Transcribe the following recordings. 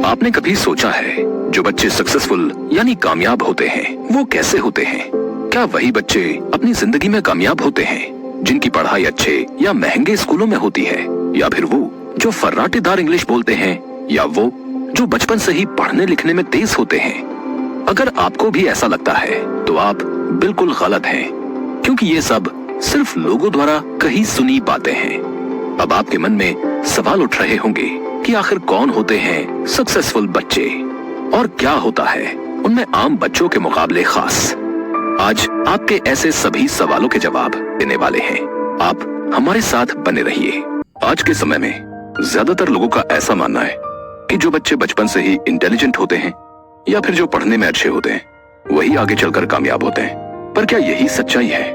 आपने कभी सोचा है जो बच्चे सक्सेसफुल यानी कामयाब होते हैं वो कैसे होते हैं? क्या वही बच्चे अपनी जिंदगी में कामयाब होते हैं जिनकी पढ़ाई अच्छे या महंगे स्कूलों में होती है, या फिर वो जो फर्राटेदार इंग्लिश बोलते हैं, या वो जो बचपन से ही पढ़ने लिखने में तेज होते हैं? अगर आपको भी ऐसा लगता है तो आप बिल्कुल गलत हैं, क्योंकि ये सब सिर्फ लोगों द्वारा कही सुनी बातें हैं। अब आपके मन में सवाल उठ रहे होंगे कि आखिर कौन होते हैं सक्सेसफुल बच्चे और क्या होता है उनमें आम बच्चों के मुकाबले खास। आज आपके ऐसे सभी सवालों के जवाब देने वाले हैं। आप हमारे साथ बने रहिए। आज के समय में ज्यादातर लोगों का ऐसा मानना है कि जो बच्चे बचपन से ही इंटेलिजेंट होते हैं या फिर जो पढ़ने में अच्छे होते हैं वही आगे चलकर कामयाब होते हैं। पर क्या यही सच्चाई है?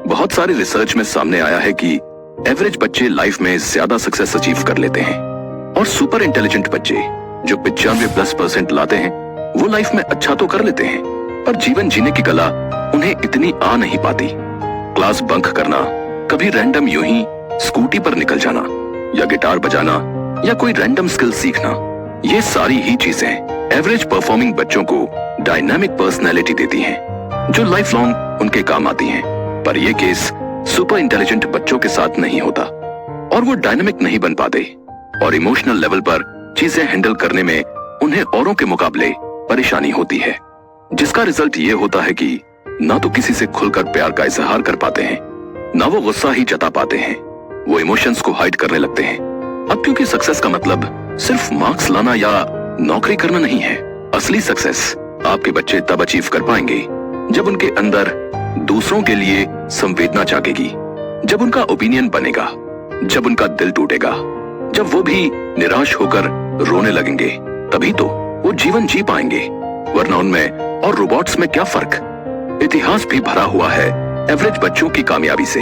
बहुत सारे रिसर्च में सामने आया है कि एवरेज बच्चे लाइफ में ज्यादा सक्सेस अचीव कर लेते हैं और सुपर इंटेलिजेंट बच्चे जो 95+ लाते हैं वो लाइफ में अच्छा तो कर लेते हैं, पर जीवन जीने की कला उन्हें इतनी आ नहीं पाती। क्लास बंक करना, कभी रैंडम यूं ही स्कूटी पर निकल जाना, या गिटार बजाना, या कोई रैंडम स्किल सीखना, ये सारी ही चीजें एवरेज परफॉर्मिंग बच्चों को डायनामिक पर्सनैलिटी देती हैं, जो लाइफ लॉन्ग उनके काम आती हैं। पर यह केस सुपर इंटेलिजेंट बच्चों के साथ नहीं होता और वो डायनामिक नहीं बन पाते और इमोशनल लेवल पर चीजें हैंडल करने में उन्हें औरों के मुकाबले परेशानी होती है, जिसका रिजल्ट ये होता है कि ना तो किसी से खुलकर प्यार का इजहार कर पाते हैं, ना वो गुस्सा ही जता पाते हैं, वो इमोशंस को हाइड करने लगते हैं। अब क्योंकि सक्सेस का मतलब सिर्फ मार्क्स लाना या नौकरी करना नहीं है। असली सक्सेस आपके बच्चे तब अचीव कर पाएंगे जब उनके अंदर दूसरों के लिए संवेदना जागेगी, जब उनका ओपिनियन बनेगा, जब उनका दिल टूटेगा, जब वो भी निराश होकर रोने लगेंगे, तभी तो वो जीवन जी पाएंगे। वरना उनमें और रोबोट्स में क्या फर्क? इतिहास भी भरा हुआ है एवरेज बच्चों की कामयाबी से।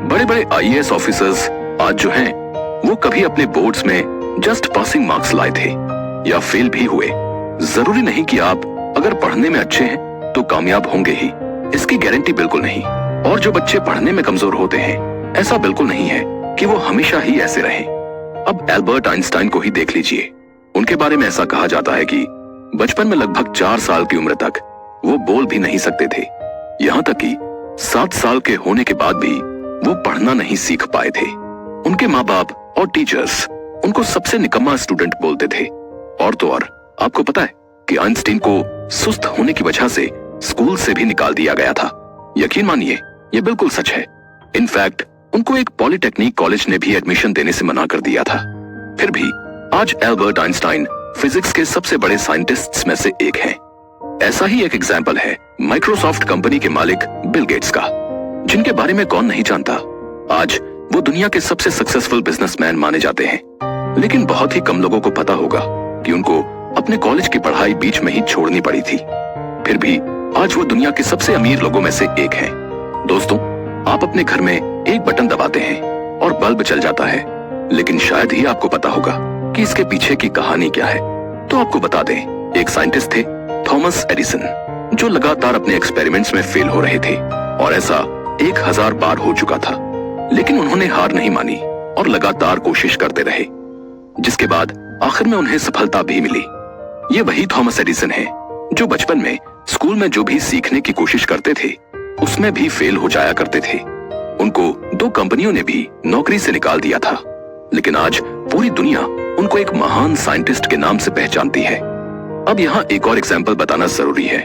बड़े बड़े आईएएस ऑफिसर्स आज जो हैं वो कभी अपने बोर्ड्स में जस्ट पासिंग मार्क्स लाए थे या फेल भी हुए। जरूरी नहीं कि आप अगर पढ़ने में अच्छे हैं तो कामयाब होंगे ही, इसकी गारंटी बिल्कुल नहीं। और जो बच्चे पढ़ने में कमजोर होते हैं ऐसा बिल्कुल नहीं है कि वो हमेशा ही ऐसे रहें। अब एल्बर्ट आइंस्टाइन को ही देख लीजिए। उनके बारे में ऐसा कहा जाता है कि बचपन में लगभग 4 साल की उम्र तक वो बोल भी नहीं सकते थे, यहाँ तक कि 7 साल के होने के बाद भी वो पढ़ना नहीं सीख पाए थे। उनके माँ बाप और टीचर्स उनको सबसे निकम्मा स्टूडेंट बोलते थे। और तो और आपको पता है कि आइंस्टीन को सुस्त होने की वजह से स्कूल से भी निकाल दिया गया था। यकीन मानिए ये बिल्कुल सच है। इनफैक्ट उनको एक पॉलिटेक्निक कॉलेज ने भी एडमिशन देने से मना कर दिया था। फिर भी आज एल्बर्ट आइंस्टाइन फिजिक्स के सबसे बड़े साइंटिस्ट्स में से एक हैं। ऐसा ही एक एग्जाम्पल है माइक्रोसॉफ्ट कंपनी के मालिक बिल गेट्स का, जिनके बारे में कौन नहीं जानता। आज वो दुनिया के सबसे सक्सेसफुल बिजनेसमैन माने जाते हैं, लेकिन बहुत ही कम लोगों को पता होगा कि उनको अपने कॉलेज की पढ़ाई बीच में ही छोड़नी पड़ी थी। फिर भी आज वो दुनिया के सबसे अमीर लोगों में से एक हैं। दोस्तों, आप अपने घर में एक बटन दबाते हैं और बल्ब चल जाता है, लेकिन शायद ही आपको पता होगा कि इसके पीछे की कहानी क्या है। तो आपको बता दें, एक साइंटिस्ट थे थॉमस एडिसन, जो लगातार अपने एक्सपेरिमेंट्स में फेल हो रहे थे और ऐसा 1000 बार हो चुका था। लेकिन उन्होंने हार नहीं मानी और लगातार कोशिश करते रहे, जिसके बाद आखिर में उन्हें सफलता भी मिली। ये वही थॉमस एडिसन है जो बचपन में स्कूल में जो भी सीखने की कोशिश करते थे उसमें भी फेल हो जाया करते थे। उनको 2 कंपनियों ने भी नौकरी से निकाल दिया था, लेकिन आज पूरी दुनिया उनको एक महान साइंटिस्ट के नाम से पहचानती है। अब यहाँ एक और एग्जाम्पल बताना जरूरी है।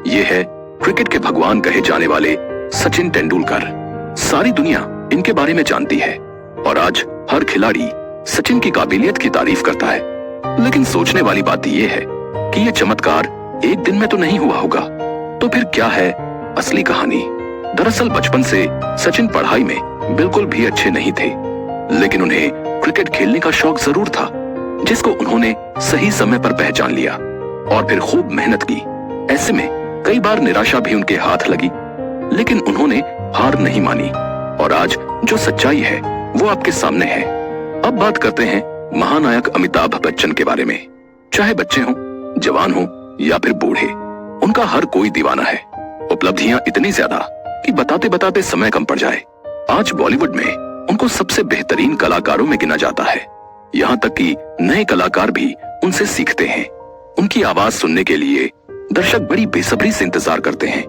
ये है क्रिकेट के भगवान कहे जाने वाले सचिन तेंदुलकर। सारी दुनिया इनके बारे में जानती है और आज हर खिलाड़ी सचिन की काबिलियत की तारीफ करता है। लेकिन सोचने वाली बात यह है कि यह चमत्कार एक दिन में तो नहीं हुआ होगा। तो फिर क्या है असली कहानी? दरअसल बचपन से सचिन पढ़ाई में बिल्कुल भी अच्छे नहीं थे, लेकिन उन्हें क्रिकेट खेलने का शौक जरूर था, जिसको उन्होंने सही समय पर पहचान लिया और फिर खूब मेहनत की। ऐसे में कई बार निराशा भी उनके हाथ लगी, लेकिन उन्होंने हार नहीं मानी और आज जो सच्चाई है वो आपके सामने है। अब बात करते हैं महानायक अमिताभ बच्चन के बारे में। चाहे बच्चे हों, जवान हों या फिर बूढ़े, उनका हर कोई दीवाना है। उपलब्धियां इतनी ज्यादा कि बताते बताते समय कम पड़ जाए। आज बॉलीवुड में उनको सबसे बेहतरीन कलाकारों में गिना जाता है। यहाँ तक कि नए कलाकार भी उनसे सीखते हैं। उनकी आवाज सुनने के लिए दर्शक बड़ी बेसब्री से इंतजार करते हैं।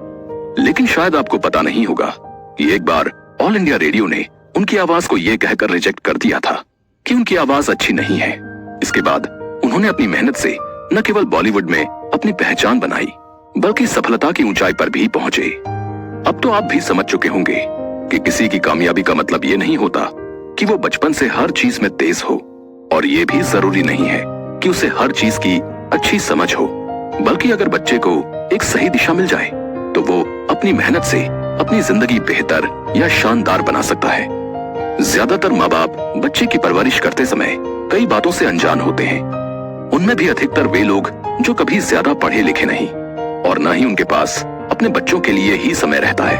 लेकिन शायद आपको पता नहीं होगा कि एक बार ऑल इंडिया रेडियो ने उनकी आवाज को यह कहकर रिजेक्ट कर दिया था कि उनकी आवाज अच्छी नहीं है। इसके बाद उन्होंने अपनी मेहनत से न केवल बॉलीवुड में अपनी पहचान बनाई, बल्कि सफलता की ऊंचाई पर भी पहुंचे। अब तो आप भी समझ चुके होंगे कि किसी की कामयाबी का मतलब ये नहीं होता कि वो बचपन से हर चीज में तेज हो, और ये भी जरूरी नहीं है कि उसे हर चीज की अच्छी समझ हो, बल्कि अगर बच्चे को एक सही दिशा मिल जाए तो वो अपनी मेहनत से अपनी जिंदगी बेहतर या शानदार बना सकता है। ज्यादातर माँ बाप बच्चे की परवरिश करते समय कई बातों से अनजान होते हैं। उनमें भी अधिकतर वे लोग जो कभी ज्यादा पढ़े लिखे नहीं, और न ही उनके पास अपने बच्चों के लिए ही समय रहता है,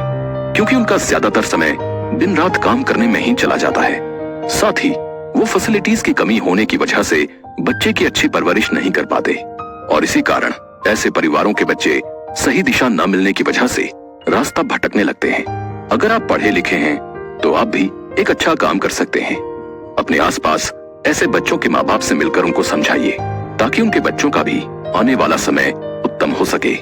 क्योंकि उनका ज्यादातर समय दिन रात काम करने में ही चला जाता है। साथ ही वो फैसिलिटीज की कमी होने की वजह से बच्चे की अच्छी परवरिश नहीं कर पाते, और इसी कारण ऐसे परिवारों के बच्चे सही दिशा न मिलने की वजह से रास्ता भटकने लगते हैं। अगर आप पढ़े लिखे हैं तो आप भी एक अच्छा काम कर सकते हैं। अपने आसपास ऐसे बच्चों के माँ बाप से मिलकर उनको समझाइए, ताकि उनके बच्चों का भी आने वाला समय उत्तम हो सके।